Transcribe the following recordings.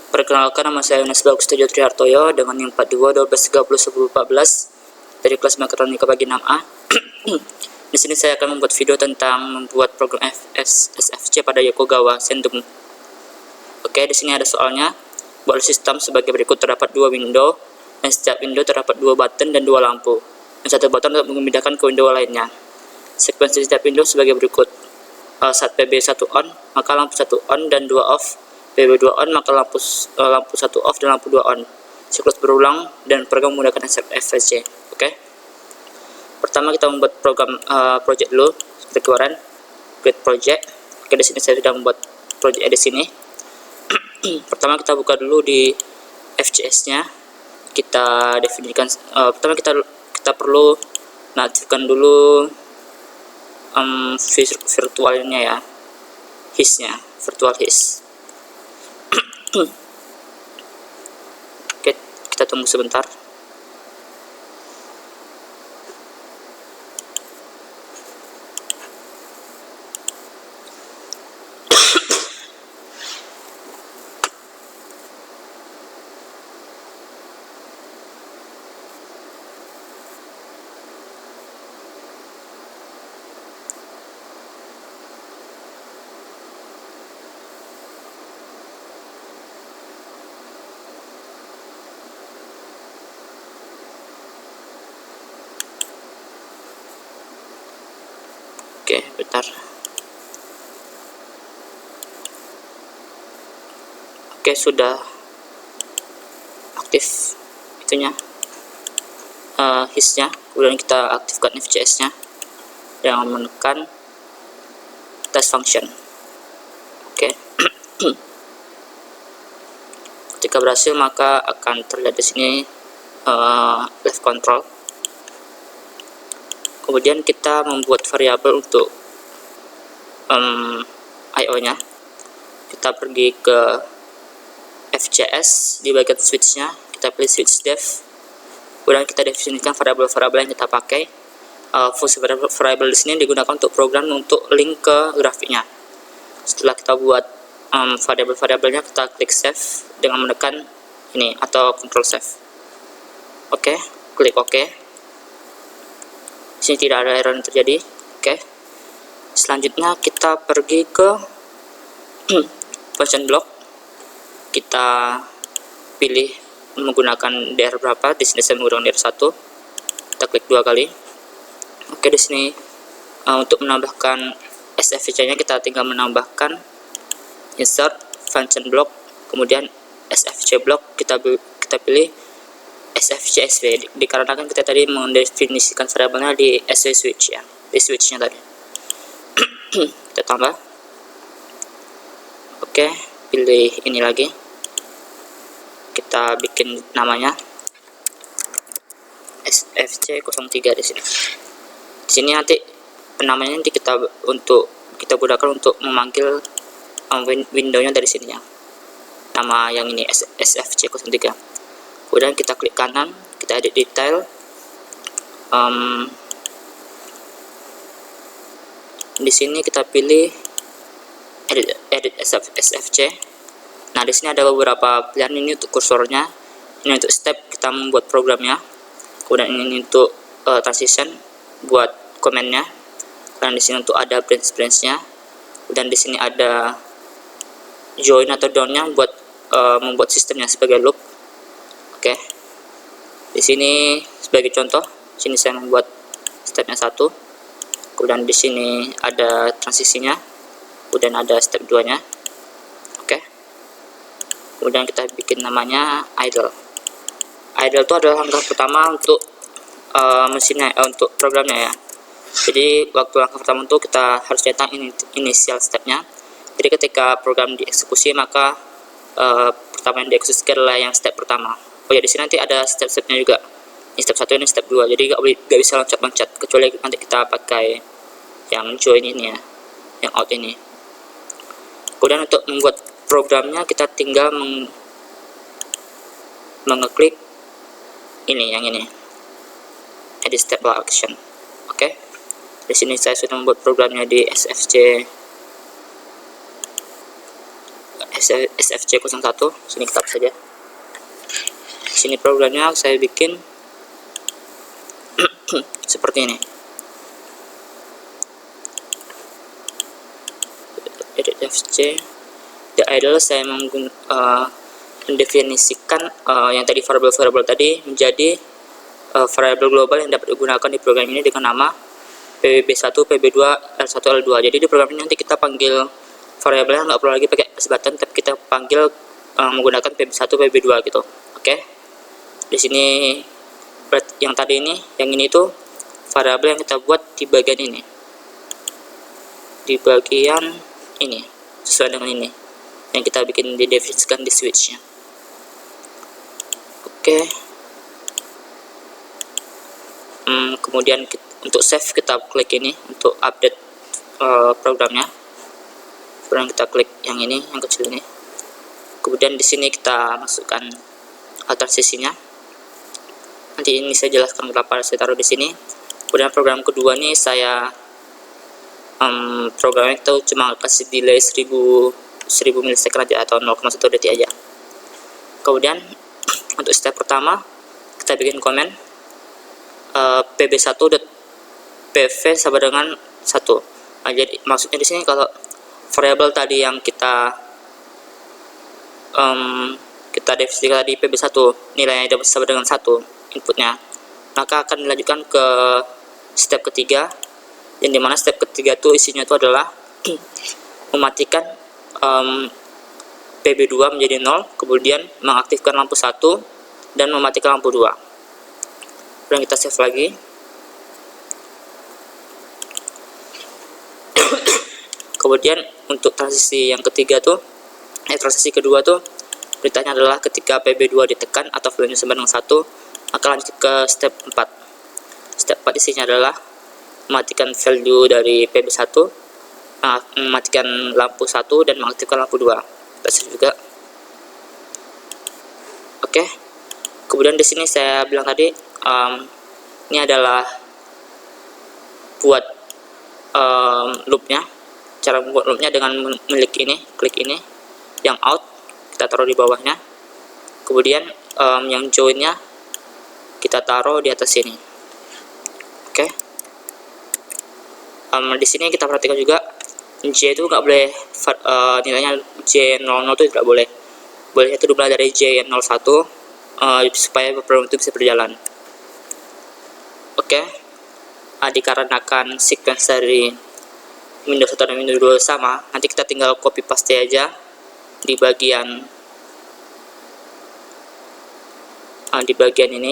Perkenalkan, nama saya Yones Bagus Tejo Trihartoyo dengan NIM 42 1230 1014 dari kelas Mekatronika bagi 6A. Di sini saya akan membuat video tentang membuat program SFC pada Yokogawa Sendum. Oke, di sini ada soalnya. Buat sistem sebagai berikut: terdapat dua window, dan setiap window terdapat dua button dan dua lampu, dan satu button untuk memindahkan ke window lainnya. Sekuensi setiap window sebagai berikut: saat PB1 on, maka lampu 1 on dan 2 off. PB2 on, maka lampu 1 off dan lampu 2 on. Siklus berulang dan program menggunakan SFC. Oke. Pertama kita membuat program project dulu seperti kemarin. Create project. Oke, di sini saya sudah membuat project di sini. Pertama kita buka dulu di FCS-nya. Kita definisikan pertama kita perlu mengaktifkan dulu virtualnya ya. HIS-nya, virtual HIS. Oke, kita tunggu sebentar. Oke, bentar. Oke, sudah aktif itunya, HIS-nya. Kemudian kita aktifkan FCS-nya dengan menekan test function. Oke. Ketika berhasil, maka akan terlihat di sini left control. Kemudian kita membuat variabel untuk IO-nya. Kita pergi ke FCS, di bagian switch-nya kita pilih switch dev. Kemudian kita definisikan variabel-variabel yang kita pakai. Fungsi variabel di sini digunakan untuk program untuk link ke grafiknya. Setelah kita buat variabel-variabelnya, kita klik save dengan menekan ini atau control save. Oke, klik OK. Di sini tidak ada error yang terjadi. Oke. Selanjutnya kita pergi ke function block. Kita pilih menggunakan DR berapa. Di sini saya menggunakan DR1. Kita klik 2 kali. Oke, di sini untuk menambahkan SFC-nya kita tinggal menambahkan insert function block, kemudian SFC block, kita pilih SFC-SV, dikarenakan kita tadi mendefinisikan variabelnya di SV switch ya, di switch-nya tadi. Kita tambah. Oke, pilih ini lagi. Kita bikin namanya SFC03 di sini. Di sini nanti namanya kita gunakan untuk memanggil window-nya dari sini ya. Nama yang ini SFC03. Kemudian kita klik kanan, kita edit detail. Di sini kita pilih edit SFC. Nah, di sini ada beberapa pilihan. Ini untuk kursornya, ini untuk step kita membuat programnya. Kemudian ini untuk transition buat komennya. Dan di sini untuk ada branch-nya. Dan di sini ada join atau down-nya buat membuat sistemnya sebagai loop. Oke. Di sini sebagai contoh, sini saya membuat stepnya 1. Kemudian di sini ada transisinya. Kemudian ada step 2-nya. Oke. Kemudian kita bikin namanya idle. Idle itu adalah langkah pertama untuk mesinnya, untuk programnya ya. Jadi waktu langkah pertama itu kita harus cetak initial stepnya. Jadi ketika program dieksekusi, maka pertama yang dieksekusi adalah yang step pertama. Oh ya, di sini nanti ada step-stepnya juga. Ini step 1, ini step 2. Jadi nggak bisa loncat-loncat, kecuali nanti kita pakai yang join ini ya, yang out ini. Kemudian untuk membuat programnya, kita tinggal mengeklik ini, yang ini, edit step action. Oke. Di sini saya sudah membuat programnya di SFC01. Sini kita hapus saja. Sini programnya saya bikin seperti ini. Edit FC. The idle saya mendefinisikan yang tadi variabel tadi menjadi variabel global yang dapat digunakan di program ini dengan nama PBB1, PB2, L1, L2. Jadi di program ini nanti kita panggil variabelnya nggak perlu lagi pakai button, tapi kita panggil menggunakan PB1, PB2 gitu. Oke. Di sini yang tadi ini, yang ini tuh variabel yang kita buat di bagian ini. Di bagian ini sesuai dengan ini yang kita bikin didefinisikan di switchnya. Oke. Kemudian untuk save kita klik ini untuk update programnya. Kemudian kita klik yang ini, yang kecil ini. Kemudian di sini kita masukkan transisinya. Nanti ini saya jelaskan kenapa saya taruh di sini. Kemudian program kedua nih saya programnya itu cuma kasih delay 1000 milisecond aja atau 0,1 detik aja. Kemudian untuk step pertama kita bikin komen pb1.pv sama dengan 1. Nah, jadi maksudnya di sini kalau variabel tadi yang kita definisikan tadi pb1 nilainya dapat sama dengan 1 inputnya, maka akan dilanjutkan ke step ketiga, yang dimana step ketiga itu isinya itu adalah mematikan PB2 menjadi 0, kemudian mengaktifkan lampu 1 dan mematikan lampu 2. Kemudian kita save lagi. Kemudian untuk transisi yang ketiga tuh, transisi kedua tuh beritanya adalah ketika PB2 ditekan atau value sama dengan 1, maka lanjut ke step 4. Step 4 isinya adalah mematikan value dari PB1, mematikan lampu 1 dan mengaktifkan lampu 2. Kita save juga. Oke. Kemudian di sini saya bilang tadi ini adalah buat loopnya. Cara membuat loopnya dengan klik ini, yang out kita taruh di bawahnya. Kemudian yang joinnya kita taruh di atas sini. Oke. Di sini kita perhatikan juga J itu nggak boleh nilainya J00 itu tidak boleh. Boleh itu dimulai dari J01 supaya program itu bisa berjalan. Oke. Dikarenakan sequence dari Windows 1 dan Windows 2 sama, nanti kita tinggal copy paste aja di bagian ini.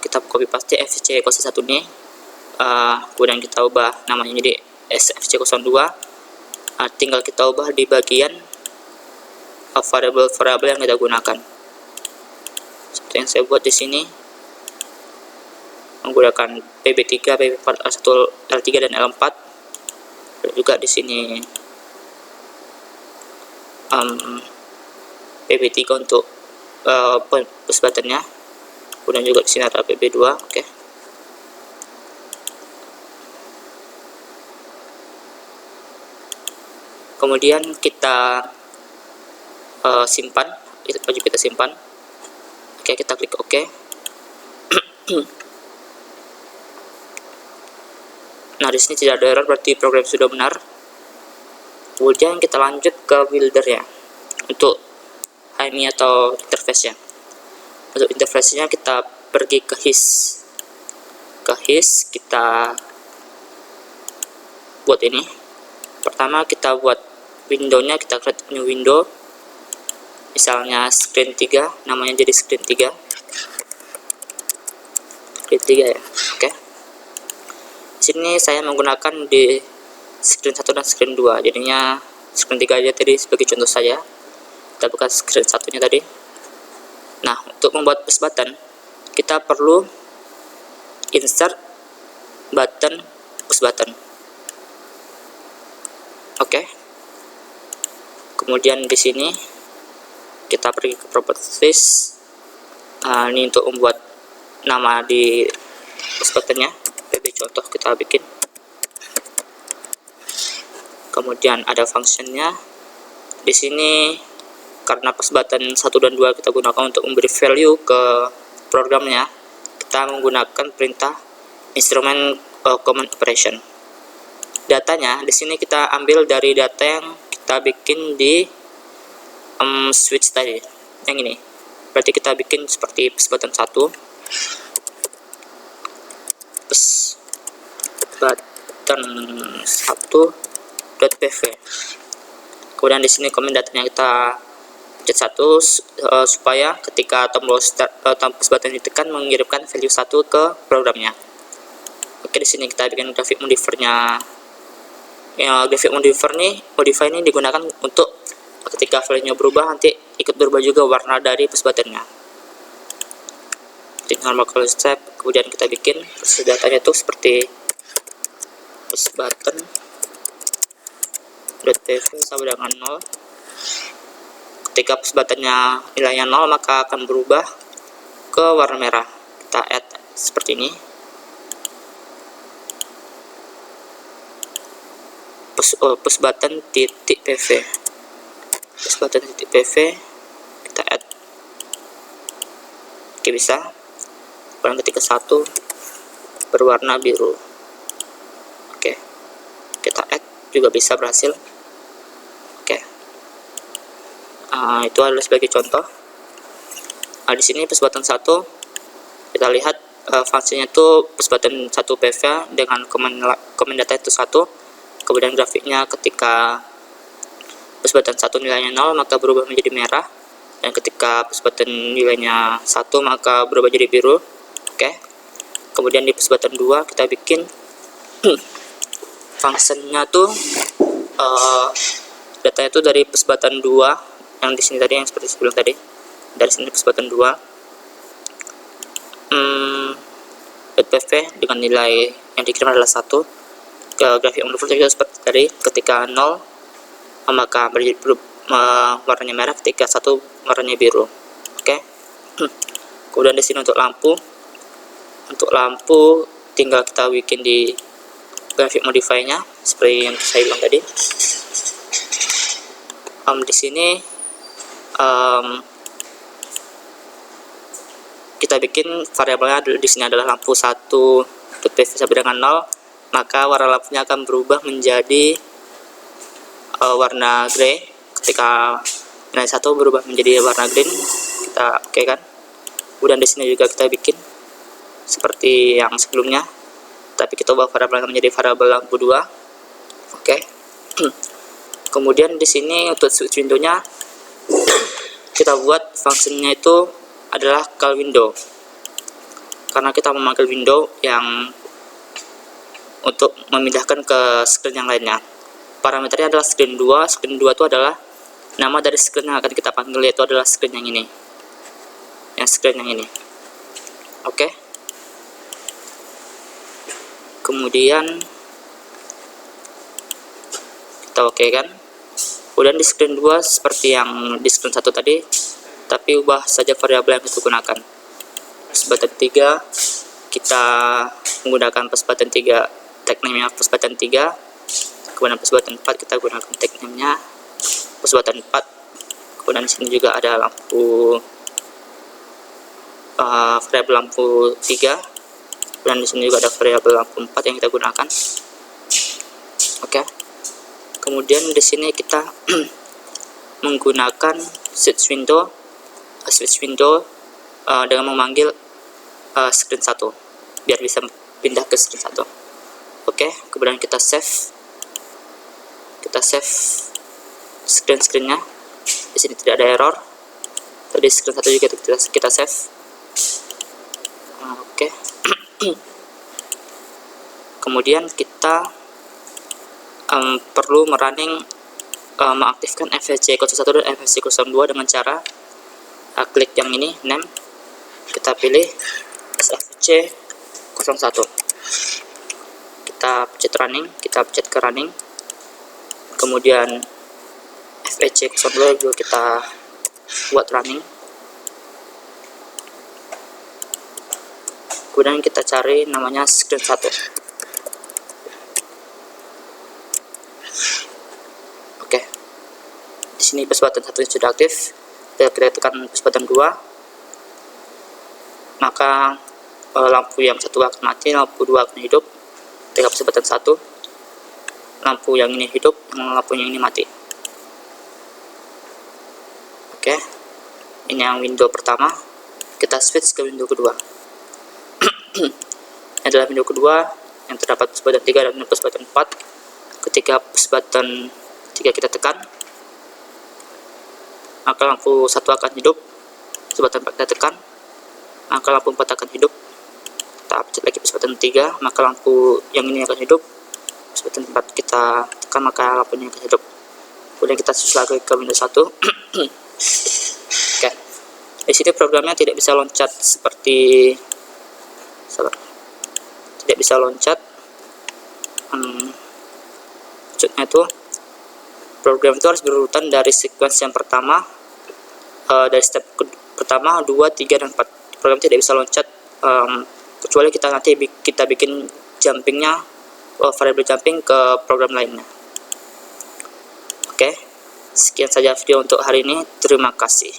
Kita copy paste FC01 ini, kemudian kita ubah namanya jadi SFC02. Tinggal kita ubah di bagian variabel yang kita gunakan, seperti yang saya buat di sini, menggunakan PB3, PB4, L1, L3 dan L4. Dan juga di sini PB3 untuk push buttonnya. Kemudian juga di sini ada PB2. Oke. Kemudian kita simpan, wajib kita simpan. Oke, kita klik OK. Nah, di sini tidak ada error, berarti program sudah benar. Kemudian kita lanjut ke builder ya, untuk HMI atau interface ya. Untuk interface-nya kita pergi ke his. Kita buat ini. Pertama kita buat window-nya, kita create new window. Misalnya screen 3, namanya jadi screen 3. Screen 3 ya. Oke. Sini saya menggunakan di screen 1 dan screen 2, jadinya screen 3 aja tadi sebagai contoh saja. Kita buka screen 1-nya tadi. Nah, untuk membuat push button kita perlu insert button push button. Oke. Kemudian di sini kita pergi ke properties. Ini untuk membuat nama di push buttonnya. PB contoh kita bikin. kemudian ada functionnya. Di sini karena pas button 1 dan 2 kita gunakan untuk memberi value ke programnya, kita menggunakan perintah instrumen command operation. Datanya di sini kita ambil dari data yang kita bikin di switch tadi, yang ini. Berarti kita bikin seperti push button 1, push button 1.pv. Kemudian di sini komen datanya kita pencet 1 supaya ketika tombol start push button ditekan mengirimkan value 1 ke programnya. Oke, di sini kita bikin graphic modifier-nya. Ya, graphic modify ini digunakan untuk ketika value-nya berubah nanti ikut berubah juga warna dari push button-nya. Jadi normal color step, kemudian kita bikin proses datanya tuh seperti push button .pv sama dengan 0. Ketika push buttonnya nilainya 0 maka akan berubah ke warna merah. Kita add seperti ini. Push button titik pv. Push button titik pv kita add. Oke, bisa. Kemudian ketika 1 berwarna biru. Oke. Kita add juga bisa berhasil. Oke. Itu adalah sebagai contoh. Di sini push button 1 kita lihat fungsinya itu push button 1 PV dengan command data itu 1. Kemudian grafiknya ketika push button 1 nilainya 0 maka berubah menjadi merah, dan ketika push button nilainya 1 maka berubah jadi biru. Oke. Kemudian di push button 2 kita bikin fungsinya tuh datanya itu dari push button 2 yang di sini tadi, yang seperti sebelum tadi. Dari sini push button 2 .pv dengan nilai yang dikirim adalah 1. Ke grafik modifier juga seperti tadi, ketika 0 maka warnanya merah, ketika 1 warnanya biru. Oke. Kemudian di sini untuk lampu tinggal kita bikin di grafik modify-nya seperti yang saya bilang tadi. Di sini kita bikin variabelnya di sini adalah lampu 1.pv sampai dengan 0, maka warna lampunya akan berubah menjadi warna grey. Ketika nilai 1 berubah menjadi warna green, kita oke kan. Kemudian di sini juga kita bikin seperti yang sebelumnya, tapi kita ubah variabelnya menjadi variabel lampu 2. Oke. Kemudian di sini untuk switch window-nya kita buat fungsinya itu adalah call window, karena kita memanggil window yang untuk memindahkan ke screen yang lainnya. Parameternya adalah screen 2. Screen 2 itu adalah nama dari screen yang akan kita panggil, yaitu adalah screen yang ini. Screen yang ini. Oke. Kemudian kita oke kan. Kemudian di screen 2 seperti yang di screen 1 tadi, tapi ubah saja variabel yang kita gunakan. Push button 3 kita menggunakan push button 3 tag name-nya push button 3. Kemudian push button 4 kita gunakan tag name-nya push button 4. Kemudian di sini juga ada lampu variabel lampu 3. Dan di sini juga ada variabel lampu 4 yang kita gunakan. Oke. Kemudian di sini kita menggunakan switch window dengan memanggil screen 1 biar bisa pindah ke screen 1. Oke, kemudian kita save screen-nya. Di sini tidak ada error. Tadi screen 1 juga kita save. Oke. Kemudian kita perlu mengaktifkan FFC 01 dan FFC 02 dengan cara klik yang ini, name, kita pilih SFC 01, kita pencet running, kita pencet ke running. Kemudian FFC 02 juga kita buat running. Kemudian kita cari namanya screen 1. Di sini push button 1 sudah aktif. Kita tekan push button 2, maka lampu yang satu akan mati, lampu 2 akan hidup. Tekan push button 1, lampu yang ini hidup, lampu yang ini mati. Oke, ini yang window pertama. Kita switch ke window kedua. Ini adalah window kedua yang terdapat push button 3 dan push button 4. Ketika push button 3 kita tekan, maka lampu 1 akan hidup. Push button 4 kita tekan, maka lampu 4 akan hidup. Kita pencet lagi push button 3, maka lampu yang ini akan hidup. Push button 4 kita tekan, maka lampu ini akan hidup. Kemudian kita switch lagi ke window 1. Oke. Di sini programnya tidak bisa loncat seperti tidak bisa loncat. Maksudnya itu program itu harus berurutan dari sequence yang pertama, dari step pertama, 2, 3, dan 4. Program tidak bisa loncat kecuali kita nanti kita bikin jumpingnya, variable jumping ke program lainnya. Oke, sekian saja video untuk hari ini. Terima kasih.